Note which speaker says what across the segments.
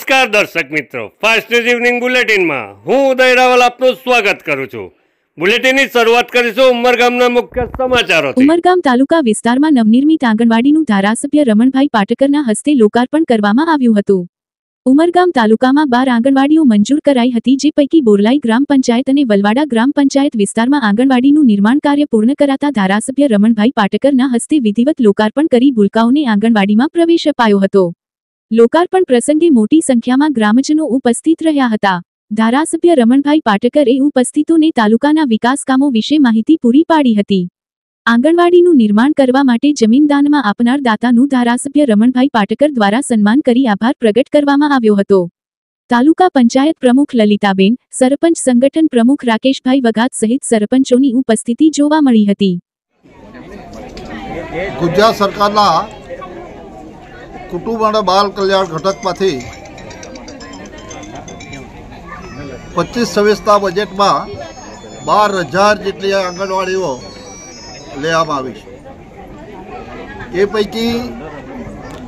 Speaker 1: નમસ્કાર દર્શક મિત્રો, ફાસ્ટ ન્યૂઝ ઇવનિંગ બુલેટિનમાં હું ઉદય રાવલ આપનું સ્વાગત કરું છું। બુલેટિનની શરૂઆત કરીશું ઉમરગામના મુખ્ય સમાચારોથી।
Speaker 2: ઉમરગામ તાલુકા વિસ્તારમાં નવનિર્મિત આંગણવાડીનું ધારાસભ્ય રમણભાઈ પાટકરના હસ્તે લોકાર્પણ કરવામાં આવ્યું હતું। ઉમરગામ તાલુકામાં 12 આંગણવાડીઓ મંજૂર કરાઈ હતી, જે પૈકી બોરલાઈ ગ્રામ પંચાયત અને વલવાડા ગ્રામ પંચાયત વિસ્તારમાં આંગણવાડીનું નિર્માણ કાર્ય પૂર્ણ કરાતા ધારાસભ્ય રમણભાઈ પાટકરના હસ્તે વિધિવત લોકાર્પણ કરી ભૂલકાઓને આંગણવાડીમાં પ્રવેશ અપાયો હતો। લોકાર્પણ પ્રસંગે મોટી સંખ્યામાં ગ્રામજનો ઉપસ્થિત રહ્યા હતા। ધારાસભ્ય રમણભાઈ પાટકરે ઉપસ્થિતોને તાલુકાના વિકાસ કામો વિશે માહિતી પૂરી પાડી હતી। આંગણવાડીનું નિર્માણ કરવા માટે જમીન દાનમાં આપનાર દાતાનું ધારાસભ્ય રમણભાઈ પાટકર દ્વારા સન્માન કરી આભાર પ્રગટ કરવામાં આવ્યો હતો। તાલુકા પંચાયત પ્રમુખ લલિતાબેન, સરપંચ સંગઠન પ્રમુખ રાકેશભાઈ વઘાત સહિત સરપંચોની ઉપસ્થિતિ જોવા મળી હતી।
Speaker 3: ગુજરાત સરકારના કુટુંબ અને બાળ કલ્યાણ ઘટકમાંથી 25-26ના બજેટમાં 12,000 જેટલી આંગણવાડીઓ લેવામાં આવી છે। એ પૈકી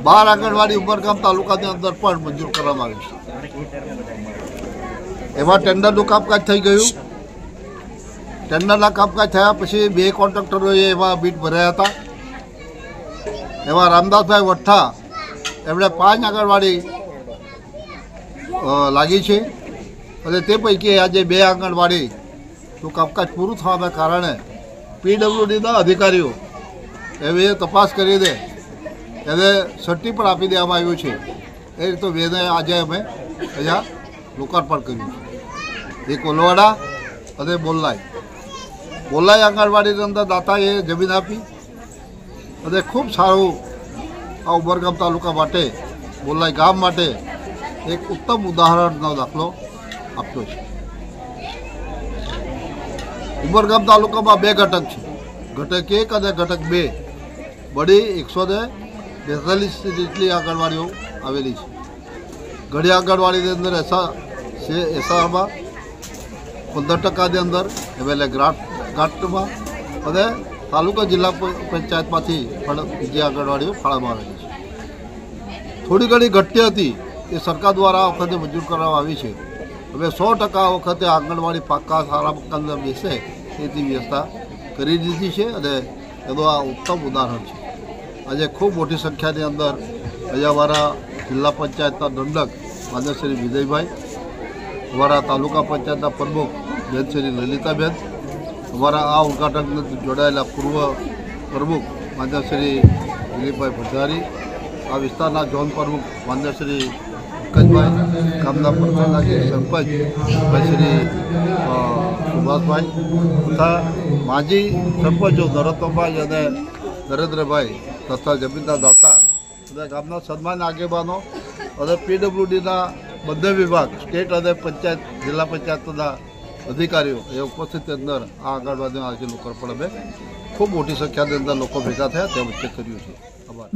Speaker 3: 12 આંગણવાડી ઉમરગામ તાલુકાની અંદર પણ મંજૂર કરવામાં આવી છે। એમાં ટેન્ડરનું કામકાજ થઈ ગયું। ટેન્ડરના કામકાજ થયા પછી 2 કોન્ટ્રાક્ટરોએ એમાં બીડ ભર્યા હતા। એમાં રામદાસભાઈ વઠ્ઠા એમણે 5 આંગણવાડી લાગી છે અને તે પૈકી આજે 2 આંગણવાડીનું કામકાજ પૂરું થવાના કારણે પીડબ્લ્યુડીના અધિકારીઓ એવી તપાસ કરીને એને સર્ટી પણ આપી દેવામાં આવ્યું છે। એ રીતે બેને આજે અમે અહીંયા લોકાર્પણ કર્યું છે। એક વલવાડા અને બોરલાઈ આંગણવાડીની અંદર દાતાએ જમીન આપી અને ખૂબ સારું આ ઉમરગામ તાલુકા માટે, બોરલાઈ ગામ માટે એક ઉત્તમ ઉદાહરણનો દાખલો આપ્યો છે। ઉમરગામ તાલુકામાં 2 ઘટક છે, ઘટક 1 અને ઘટક 2। બધી 142 જેટલી આંગણવાડીઓ આવેલી છે। ઘણી આંગણવાડીની અંદર એસઆરમાં 15%ની અંદર એટલે ગ્રાન્ટમાં અને તાલુકા જિલ્લા પંચાયતમાંથી પણ બીજી આંગણવાડીઓ ફાળવવામાં આવેલી છે। થોડી ઘણી ઘટતી હતી એ સરકાર દ્વારા આ વખતે મંજૂર કરવામાં આવી છે। હવે 100% આ વખતે આંગણવાડી પાકા સારા મકાન બેસે એની વ્યવસ્થા કરી દીધી છે અને એનું આ ઉત્તમ ઉદાહરણ છે। આજે ખૂબ મોટી સંખ્યાની અંદર અહીંયા અમારા જિલ્લા પંચાયતના દંડક માન્ય શ્રી વિજયભાઈ, અમારા તાલુકા પંચાયતના પ્રમુખ બેન શ્રી લલિતાબેન, અમારા આ ઉદ્ઘાટનને જોડાયેલા પૂર્વ પ્રમુખ માન્ય શ્રી દિલીપભાઈ ભંડારી, આ વિસ્તારના ઝોન પ્રમુખ માન્ય શ્રી પંકજભાઈ, ગામના પ્રધાનના સરપંચ ભાઈ શ્રી સુભાષભાઈ તથા માજી સરપંચો નરોત્તમભાઈ અને નરેન્દ્રભાઈ તથા જમીનના દાતા અને ગામના સન્માન આગેવાનો અને પીડબ્લ્યુડીના બંને વિભાગ, સ્ટેટ અને પંચાયત જિલ્લા પંચાયતના અધિકારીઓ એ ઉપસ્થિતિ અંદર આ આંગણવાડીનું આજે લોકાર્પણ અમે ખૂબ મોટી સંખ્યાની અંદર લોકો ભેગા થયા તે વચ્ચે કર્યું છે।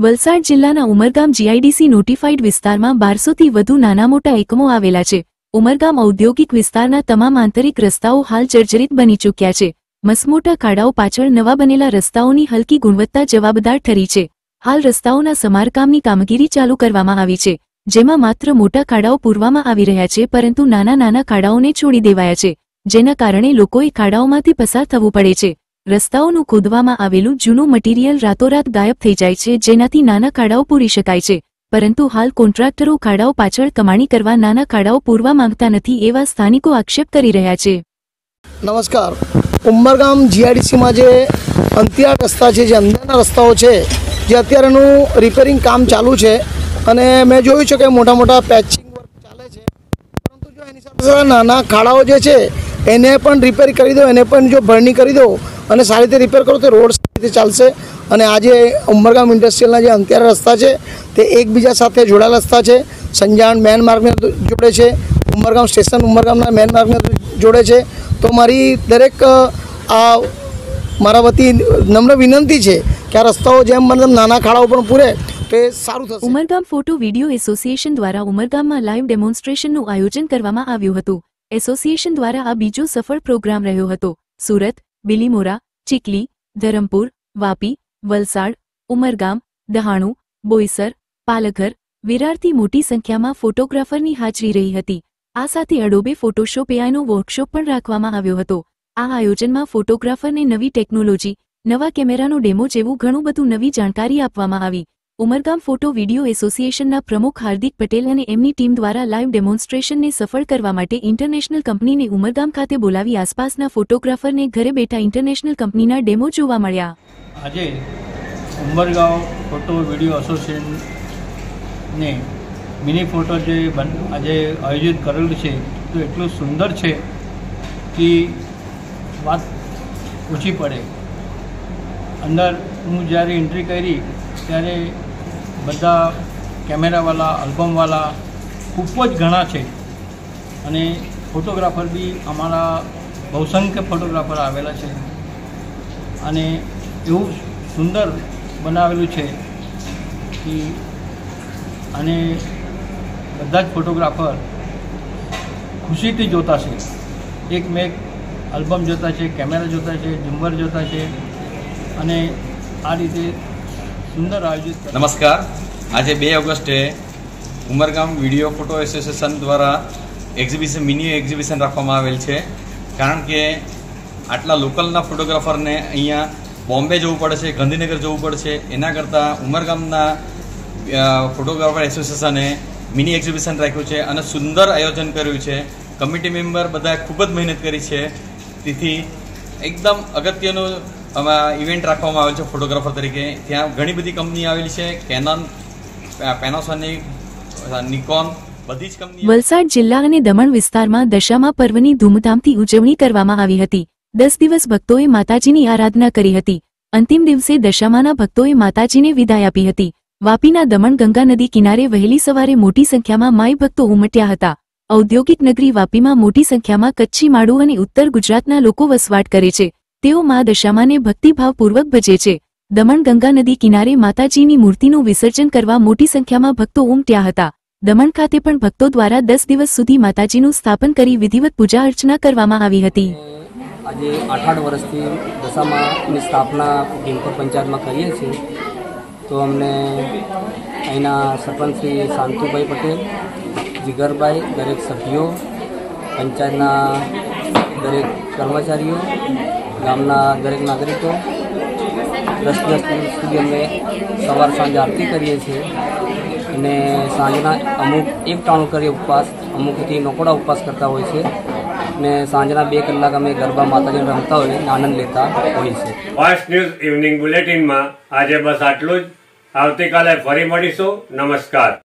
Speaker 2: વલસાડ જિલ્લાના ઉમરગામ જીઆઈડીસી નોટિફાઈડ વિસ્તારમાં 1200થી વધુ નાના મોટા એકમો આવેલા છે। ઉમરગામ ઔદ્યોગિક વિસ્તારના તમામ આંતરિક રસ્તાઓ હાલ જર્જરિત બની ચૂક્યા છે। મસમોટા ખાડાઓ પાછળ નવા બનેલા રસ્તાઓની હલકી ગુણવત્તા જવાબદાર ઠરી છે। હાલ રસ્તાઓના સમારકામની કામગીરી ચાલુ કરવામાં આવી છે, જેમાં માત્ર મોટા ખાડાઓ પૂરવામાં આવી રહ્યા છે, પરંતુ નાના નાના ખાડાઓને છોડી દેવાયા છે, જેના કારણે લોકોએ ખાડાઓમાંથી પસાર થવું પડે છે। રસ્તાઓનું ખોદવામાં આવેલું જૂનું મટીરીયલ રાતોરાત ગાયબ થઈ જાય છે, જેનાથી નાના ખાડાઓ પૂરી શકાય છે, પરંતુ હાલ કોન્ટ્રાક્ટરો ખાડાઓ પાછળ કમાણી કરવા નાના ખાડાઓ પૂરવા માંગતા નથી, એવા સ્થાનિકો આક્ષેપ કરી રહ્યા છે।
Speaker 4: નમસ્કાર। ઉમરગામ જીઆઈડીસીમાં જે અંતિયાળ રસ્તા છે, જે અંદરના રસ્તાઓ છે, જે અત્યારેનું રિપેરિંગ કામ ચાલુ છે અને મેં જોયું છે કે મોટા મોટા પેચિંગ વર્ક ચાલે છે, પરંતુ જો એની સાથે નાના ખાડાઓ જે છે એને પણ રિપેર કરી દો, એને પણ જો ભરણી કરી દો અને સારી રીતે રિપેર કરો તો રોડ સારી રીતે ચાલશે। અને આજે ઉમરગામ ઇન્ડસ્ટ્રીયલના જે અંતિયાળ રસ્તા છે તે એકબીજા સાથે જોડાયેલા રસ્તા છે। સંજાણ મેન માર્ગને જોડે છે, ઉમરગામ સ્ટેશન ઉમરગામના મેન માર્ગને જોડે છે। તો મારી દરેક મારા વતી નમ્ર વિનંતી છે કે આ રસ્તાઓ જેમ મતલબ નાના ખાડાઓ પણ પૂરે તો એ સારું થશે।
Speaker 2: ઉમરગામ ફોટો વિડીયો એસોસિએશન દ્વારા ઉમરગામમાં લાઈવ ડેમોન્સ્ટ્રેશનનું આયોજન કરવામાં આવ્યું હતું। એસોસિએશન દ્વારા આ બીજો સફળ પ્રોગ્રામ રહ્યો હતો। સુરત, બિલીમોરા, ચીખલી, ધરમપુર, વાપી, વલસાડ, ઉમરગામ, દહાણુ, બોઈસર, પાલઘર, વિરારથી મોટી સંખ્યામાં ફોટોગ્રાફરની હાજરી રહી હતી। આ સાથે અડોબે ફોટોશોપ એઆઈનો વર્કશોપ પણ રાખવામાં આવ્યો હતો। આ આયોજનમાં ફોટોગ્રાફરને નવી ટેકનોલોજી, નવા કેમેરાનો ડેમો જેવું ઘણું બધું નવી જાણકારી આપવામાં આવી। ઉમરગામ ફોટો વિડિયો એસોસિએશનના પ્રમુખ હાર્દિક પટેલ અને એમની ટીમ દ્વારા લાઈવ ડેમોન્સ્ટ્રેશનને સફળ કરવા માટે ઇન્ટરનેશનલ કંપનીને ઉમરગામ ખાતે બોલાવી આસપાસના ફોટોગ્રાફરને ઘરે બેઠા ઇન્ટરનેશનલ કંપનીના ડેમો જોવા મળ્યા।
Speaker 5: આજે ઉમરગામ ફોટો વિડિયો એસોસિએશનને મિની ફોટો જે આજે આયોજિત કરેલું છે તો એટલું સુંદર છે કે વાત ઓછી પડે। અંદર હું જ્યારે એન્ટ્રી કરી ત્યારે બધા કેમેરાવાળા, આલ્બમવાળા ખૂબ જ ઘણા છે અને ફોટોગ્રાફર બી અમારા બહુસંખ્ય ફોટોગ્રાફર આવેલા છે અને એવું સુંદર બનાવેલું છે કે અને બધા જ ફોટોગ્રાફર ખુશીથી જોતા છે। એક મેં આલ્બમ જોતા છે, કેમેરા જોતા છે, ઝુમ્બર જોતા છે અને આ રીતે સુંદર આયોજિત।
Speaker 6: નમસ્કાર। આજે 2 ઓગસ્ટે ઉમરગામ વિડીયો ફોટો એસોસિએશન દ્વારા મિની એક્ઝિબિશન રાખવામાં આવેલ છે, કારણ કે આટલા લોકલના ફોટોગ્રાફરને અહીંયા બોમ્બે જવું પડે છે, ગાંધીનગર જવું પડે છે, એના કરતાં ઉમરગામના ફોટોગ્રાફર એસોસિએશને મિની એક્ઝિબિશન રાખ્યું છે અને સુંદર આયોજન કર્યું છે। કમિટી મેમ્બર બધા ખૂબ જ મહેનત કરી છે, તેથી એકદમ અગત્યનું ઇવેન્ટ રાખવામાં આવેલ છે ફોટોગ્રાફર તરીકે। ત્યાં ઘણી બધી કંપની આવેલી છે, કેનન, પેનાસોનિક, નિકોન, બધી જ કંપની।
Speaker 2: વલસાડ જિલ્લા અને દમણ વિસ્તારમાં દશામા પર્વની ધૂમધામથી ઉજવણી કરવામાં આવી હતી। 10 દિવસ ભક્તોએ માતાજીની આરાધના કરી હતી। અંતિમ દિવસે દશામાના ભક્તોએ માતાજીને વિદાય આપી હતી। વાપીના દમણ ગંગા નદી કિનારે વહેલી સવારે મોટી સંખ્યામાં માઈ ભક્તો ઉમટ્યા હતા। ઔદ્યોગિક નગરી વાપીમાં મોટી સંખ્યામાં કચ્છી માળુ અને ઉત્તર ગુજરાતના લોકો વસવાટ કરે છે। તેઓ મા દશામાને ભક્તિભાવપૂર્વક ભજે છે। દમણ ગંગા નદી કિનારે માતાજીની મૂર્તિનું વિસર્જન કરવા મોટી સંખ્યામાં ભક્તો ઉમટ્યા હતા। દમણ ખાતે પણ ભક્તો દ્વારા 10 દિવસ સુધી માતાજીનું સ્થાપન કરી વિધિવત પૂજા અર્ચના કરવામાં આવી હતી।
Speaker 7: આજે 8 વર્ષથી દશામાની સ્થાપના ભીમપુર પંચાયતમાં કરીએ છીએ, તો અમને અહીંના સરપંચ શ્રી શાંતુભાઈ પટેલ, જીગરભાઈ, દરેક સભ્યો, પંચાયતના દરેક કર્મચારીઓ, ગામના દરેક નાગરિકો 10 દિવસ સુધી અમે સવાર સાંજ આરતી કરીએ છીએ અને સાંજના અમુક 1 ટાણું કરીએ ઉપવાસ, અમુકથી નકોડા ઉપવાસ કરતા હોય છે અને સાંજના 2 કલાક અમે ગરબા માતાજીને રમતા હોઈએ અને આનંદ લેતા હોઈએ છીએ।
Speaker 1: ફાસ્ટ ન્યૂઝ ઇવનિંગ બુલેટિનમાં આજે બસ આટલું જ। આવતીકાલે ફરી મળીશું। નમસ્કાર।